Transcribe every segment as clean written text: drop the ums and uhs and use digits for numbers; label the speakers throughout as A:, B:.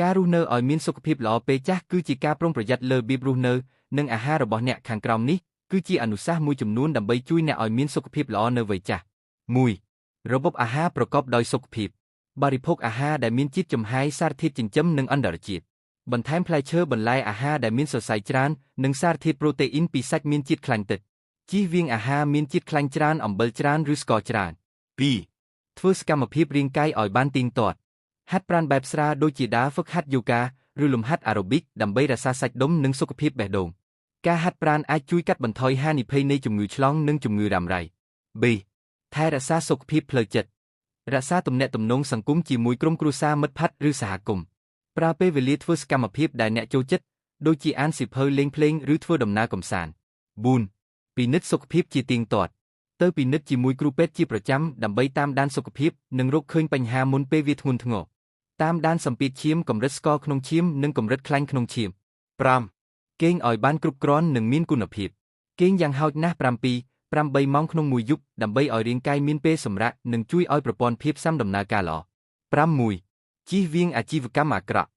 A: ការរស់នៅឲ្យមានសុខភាពល្អពេលចាស់គឺជាការប្រុងប្រយ័ត្នលើរបៀបរស់នៅនិងអាហាររបស់អ្នកខាងក្រោមនេះគឺជាអនុសាសន៍មួយចំនួនដើម្បីជួយអ្នកឲ្យមានសុខភាពល្អនៅវ័យចាស់ 1. របបអាហារប្រកបដោយសុខភាពបរិភោគអាហារដែលមានជាតិចំហាយសារធាតុចិញ្ចឹមនិងអន្តរជាតិបន្ថែមផ្លែឈើបន្លែអាហារដែលមានសរសៃច្រើននិងសារធាតុប្រូតេអ៊ីនពីសាច់មានជាតិខ្លាញ់តិចជៀសវាងអាហារមានជាតិខ្លាញ់ច្រើនអំបិលច្រើនឬស្ករច្រើន 2. ធ្វើសកម្មភាពរាងកាយឲ្យបានទៀងទាត់ហាត់ប្រាណបែបស្រាលដូចជាដើរហ្វឹកហាត់យូហ្គាឬលំហាត់អារ៉ូប៊ិកដើម្បីរក្សាសាច់ដុំនិងសុខភាពបេះដូងការហាត់ប្រាណអាចជួយកាត់បន្ថយហានិភ័យនៃជំងឺឆ្លងនិងជំងឺរ៉ាំរ៉ៃ B. ថែរក្សាសុខភាពផ្លូវចិត្តរក្សាទំនាក់ទំនងសង្គមជាមួយក្រុមគ្រួសារមិត្តភ័ក្តិឬសហគមន៍ប្រើពេលវេលាធ្វើសកម្មភាពដែលអ្នកចូលចិត្តដូចជាអានសៀវភៅលេងភ្លេងឬធ្វើដំណើរកម្សាន្ត 4. ពិនិត្យសុខភាពជាទៀងទាត់ទៅពិនិត្យជាមួយគ្រូពេទ្យជាប្រចាំដើម្បីតាមដានសុខភាពនិងរកឃើញបញ្ហាមុនពេលវាធ្ងន់ធ្ងរតាមដានសម្ពាធឈាមកម្រិតស្ករក្នុងឈាមនិងកម្រិតខ្លាញ់ក្នុងឈាម 5. គេងឲ្យបានគ្រប់គ្រាន់និងមានគុណភាពគេងយ៉ាងហោចណាស់7-8ម៉ោងក្នុងមួយយប់ដើម្បីឲ្យរាងកាយមានពេលសម្រាកនិងជួយឲ្យប្រព័ន្ធភាពស៊ាំដំណើរការល្អ 6. ជៀសវាងអាជីវកម្មអាក្រក់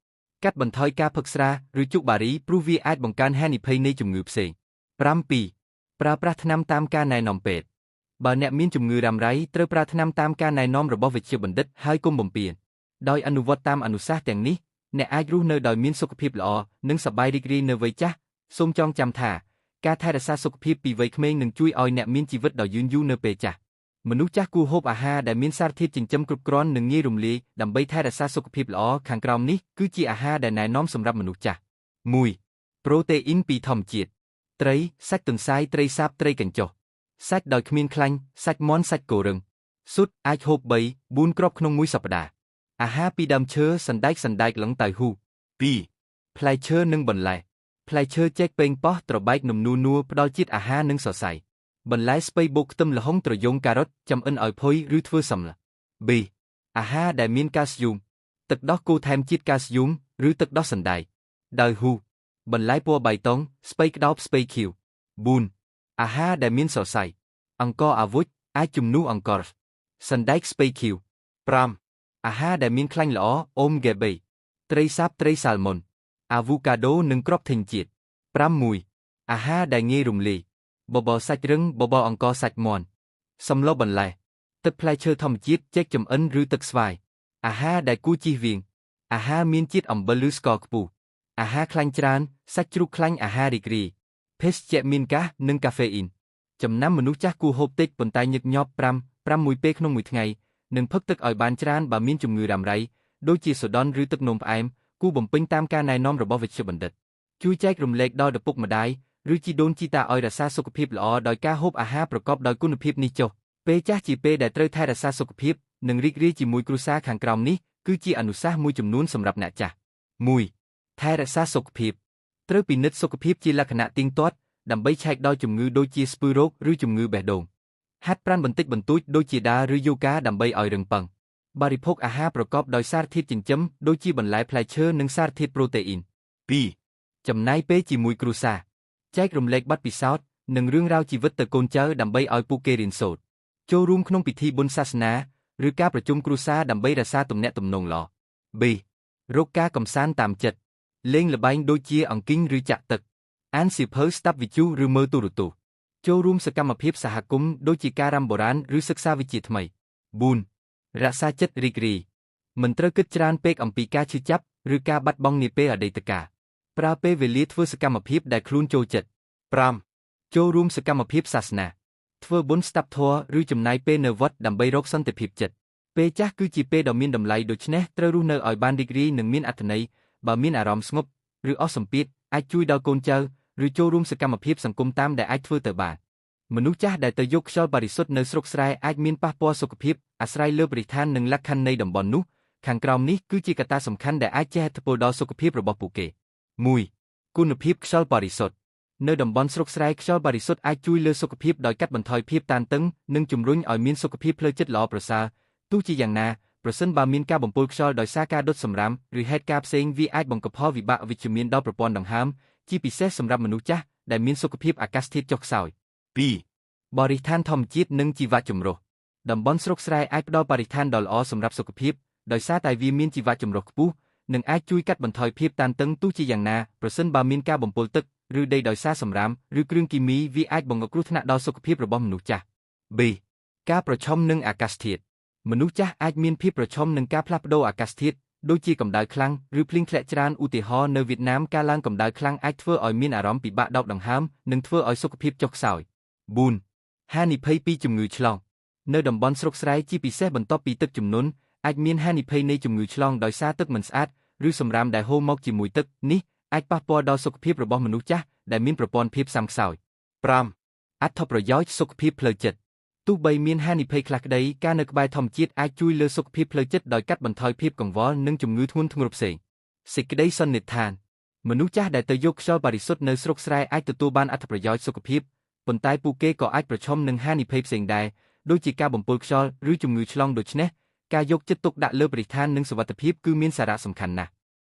A: កាត់បន្ថយការផឹកស្រាឬជក់បារីព្រោះវាអាចបង្កើនហានិភ័យនៃជំងឺផ្សេង 7. ប្រើប្រាស់ថ្នាំតាមការណែនាំពេទ្យបើអ្នកមានជំងឺរ៉ាំរ៉ៃត្រូវប្រើថ្នាំតាមការណែនាំរបស់វេជ្ជបណ្ឌិតហើយកុំបំពានដោយអនុវត្តតាមអនុសាសន៍ទាំងនេះអ្នកអាចរស់នៅដោយមានសុខភាពល្អនិងសប្បាយរីករាយនៅវ័យចាស់សូមចងចាំថាការថែរក្សាសុខភាពពីវ័យក្មេងនឹងជួយឲ្យអ្នកមានជីវិតដ៏យឺនយូរនៅពេលចាស់មនុស្សចាស់គួរហូបអាហារដែលមានសារធាតុចិញ្ចឹមគ្រប់គ្រាន់និងងាយរំលាយដើម្បីថែរក្សាសុខភាពល្អខាងក្រោមនេះគឺជាអាហារដែលណែនាំសម្រាប់មនុស្សចាស់ 1. ប្រូតេអ៊ីនពីធម្មជាតិត្រីសាច់ទន្សាយត្រីសាបត្រីកញ្ចុះសាច់ដោយគ្មានខ្លាញ់សាច់មាន់សាច់គោរឹងស៊ុតអាចហូប3-4 គ្រាប់ក្នុងមួយសប្តាហ៍អាហារពីដើមឈើសណ្តែកលឹងតៅហ៊ូ 2. ផ្លែឈើនិងបន្លែផ្លែឈើចេកប៉េងប៉ោះត្របែកនំនួផ្ដល់ជាតិអាហារនិងសរសៃបន្លែស្ពៃបុកខ្ទឹមល្ហុងត្រយូងការ៉ុតចំអិនឲ្យផុយឬធ្វើសម្ល B. អាហារដែលមានកាល់ស្យូមទឹកដោះគោថែមជាតិកាល់ស្យូមឬទឹកដោះសណ្តែកតៅហ៊ូបន្លែពណ៌បៃតងស្ពៃក្តោបស្ពៃខៀវ 4. អាហារដែលមានសរសៃអង្ករអាវុចអាចជំនួសអង្ករសណ្តែកស្ពៃខៀវ 5. អាហារដែលមានខ្លាញ់ល្អអូមហ្គេបេត្រីសាបត្រីសាល់ម៉ុនអាវូកាដូនិងគ្រាប់ធេងជាតិ 6. អាហារដែលងាយរំលាយបបរសាច់រឹងបបរអង្ករសាច់មាន់សម្លបន្លែទឹកផ្លែឈើធម្មជាតិចេកចំអិនឬទឹកស្វាយអាហារដែលគួរជៀសវាងអាហារមានជាតិអំបិលឬស្ករខ្ពស់អាហារខ្លាញ់ច្រើនសាច់ជ្រូកខ្លាញ់អាហាររីករាយភេសជ្ជៈមានកាសនិងកាហ្វេអ៊ីនចំណាំមនុស្សចាស់គួរហូបតិចប៉ុន្តែញឹកញាប់5មួយពេលក្នុងមួយថ្ងៃនិងផឹកទឹកឲ្យបានច្រើនបើមានជំងឺរ៉ាំរ៉ៃដូចជាសូដនឬទឹកនោមផ្អែមគួរបំពេញតាមការណែនាំរបស់វេជ្ជបណ្ឌិតជួយចែករំលែកដល់ឪពុកម្ដាយឬជីដូនជីតាឲ្យរក្សាសុខភាពល្អដោយការហូបអាហារប្រកបដោយគុណភាពនេះចុះពេលចាស់ជាពេលដែលត្រូវថែរក្សាសុខភាពនិងរីករាយជាមួយគ្រួសារខាងក្រោមនេះគឺជាអនុសាសន៍មួយចំនួនសម្រាប់អ្នកចាស់ 1. ថែរក្សាសុខភាពត្រូវពិនិត្យសុខភាពជាលក្ខណៈទៀងទាត់ដើម្បីឆែកដល់ជំងឺដូចជាស្ពឺរោគឬជំងឺបេះដូងហាត់ប្រាណបន្តិចបន្តួចដូចជាដើរឬយូហ្គាដើម្បីឲ្យរឹងប៉ឹងបរិភោគអាហារប្រកបដោយសារធាតុចិញ្ចឹមដូចជាបន្លែផ្លែឈើនិងសារធាតុប្រូតេអ៊ីន 2. ចំណាយពេលជាមួយគ្រួសារចែករំលែកបទពិសោធន៍និងរឿងរ៉ាវជីវិតទៅកូនចៅដើម្បីឲ្យពួកគេរៀនសូត្រចូលរួមក្នុងពិធីបុណ្យសាសនាឬការប្រជុំគ្រួសារដើម្បីរក្សាទំនាក់ទំនងល្អ B. រកការកម្សាន្តតាមចិត្តលេងល្បែងដូចជាអង្គិញឬចាក់ទឹកអានសៀវភៅស្ដាប់វិទ្យុឬមើលទូរទស្សន៍ចូលរួមសកម្មភាពសហគមន៍ដូចជាការរ៉ាំបុរាណឬសិក្សាវិជ្ជាថ្មី 4. រក្សាចិត្តរីករាយមិនត្រូវគិតច្រើនពេកអំពីការឈឺចាប់ឬការបាត់បង់នាពេលអតីតកាលប្រើពេលវេលាធ្វើសកម្មភាពដែលខ្លួនចូលចិត្ត 5. ចូលរួមសកម្មភាពសាសនាធ្វើបុណ្យស្ដាប់ធម៌ឬចំណាយពេលនៅវត្តដើម្បីរកសន្តិភាពចិត្តពេលចាស់គឺជាពេលដ៏មានតម្លៃដូច្នេះត្រូវរស់នៅឲ្យបានរីករាយនិងមានអត្ថន័យបើមានអារម្មណ៍ស្ងប់ឬអស់សម្ពាធអាចជួយដល់កូនចៅឬចូលរួមសកម្មភាពសង្គមតាមដែលអាចធ្វើទៅបានមនុស្សចាស់ដែលទៅយកខ្យល់បរិសុទ្ធនៅស្រុកស្រែអាចមានប៉ះពាល់សុខភាពអាស្រ័យលើបរិស្ថាននិងលក្ខខណ្ឌនៃតំបន់នោះខាងក្រោមនេះគឺជាកត្តាសំខាន់ដែលអាចជះឥទ្ធិពលដល់សុខភាពរបស់ពួកគេ 1. គុណភាពខ្យល់បរិសុទ្ធនៅតំបន់ស្រុកស្រែខ្យល់បរិសុទ្ធអាចជួយលើសុខភាពដោយកាត់បន្ថយភាពតានតឹងនិងជំរុញឲ្យមានសុខភាពផ្លូវចិត្តល្អប្រសើរទោះជាយ៉ាងណាប្រសិនបើមានការបំពុលខ្យល់ដោយសារការដុតសំរាមឬហេតុការណ៍ផ្សេងវាអាចបង្កផលវិបាកវិជ្ជមានដល់ប្រព័ន្ធដង្ហើមជាពិសេសសម្រាប់មនុស្សចាស់ដែលមានសុខភាពអាកាសធាតុចុះខ្សោយ 2. បរិស្ថានធម្មជាតិនិងជីវៈចម្រុះតំបន់ស្រុកស្រែអាចផ្ដល់បរិស្ថានដ៏ល្អសម្រាប់សុខភាពដោយសារតែវាមានជីវៈចម្រុះខ្ពស់ នឹងអាចជួយកាត់បន្ថយភាពតានតឹងទោះជាយ៉ាងណាប្រសិនបើមានការបំពុលទឹកឬដីដោយសារសំរាមឬគ្រឿងគីមីវាអាចបង្កគ្រោះថ្នាក់ដល់សុខភាពរបស់មនុស្សចាស់ B ការប្រឈមនឹងអាកាសធាតុមនុស្សចាស់អាចមានភាពប្រឈមនឹងការផ្លាស់ប្ដូរអាកាសធាតុដូចជាកម្ដៅខ្លាំងឬភ្លៀងធ្លាក់ច្រើនឧទាហរណ៍នៅវៀតណាមការឡើងកម្ដៅខ្លាំងអាចធ្វើឲ្យមានអារម្មណ៍ពិបាកដកដង្ហើមនិងធ្វើឲ្យសុខភាពចុះខ្សោយ 4. ហានិភ័យពីជំងឺឆ្លងនៅតំបន់ស្រុកស្រែជាពិសេសបន្ទាប់ពីទឹកជំនន់អាចមានហានិភ័យនៃជំងឺឆ្លងដោយសារទឹកមិនស្អាតឬសំរាមដែលហូរមកជាមួយទឹកនេះអាចប៉ះពាល់ដល់សុខភាពរបស់មនុស្សចាស់ដែលមានប្រព័ន្ធភាពស៊ាំខ្សោយ 5. អត្ថប្រយោជន៍សុខភាពផ្លូវចិត្តទោះបីមានហានិភ័យខ្លះក្តីការនៅក្បែរធម្មជាតិអាចជួយលើសុខភាពផ្លូវចិត្តដោយកាត់បន្ថយភាពកង្វល់និងជំងឺធ្ងន់ធ្ងរផ្សេងសេចក្តីសន្និដ្ឋានមនុស្សចាស់ដែលទៅយកខ្យល់បរិសុទ្ធនៅស្រុកស្រែអាចទទួលបានអត្ថប្រយោជន៍សុខភាពប៉ុន្តែពួកគេក៏អាចប្រឈមនឹងហានិភ័យផ្សេងដែរដូចជាការបំពុលខ្យល់ឬជំងឺឆ្លងដូច្នេះការយកចិត្តទុកដាក់លើបរិស្ថាននិងសុវត្ថិភាពគឺមានសារៈសំខាន់ណាស់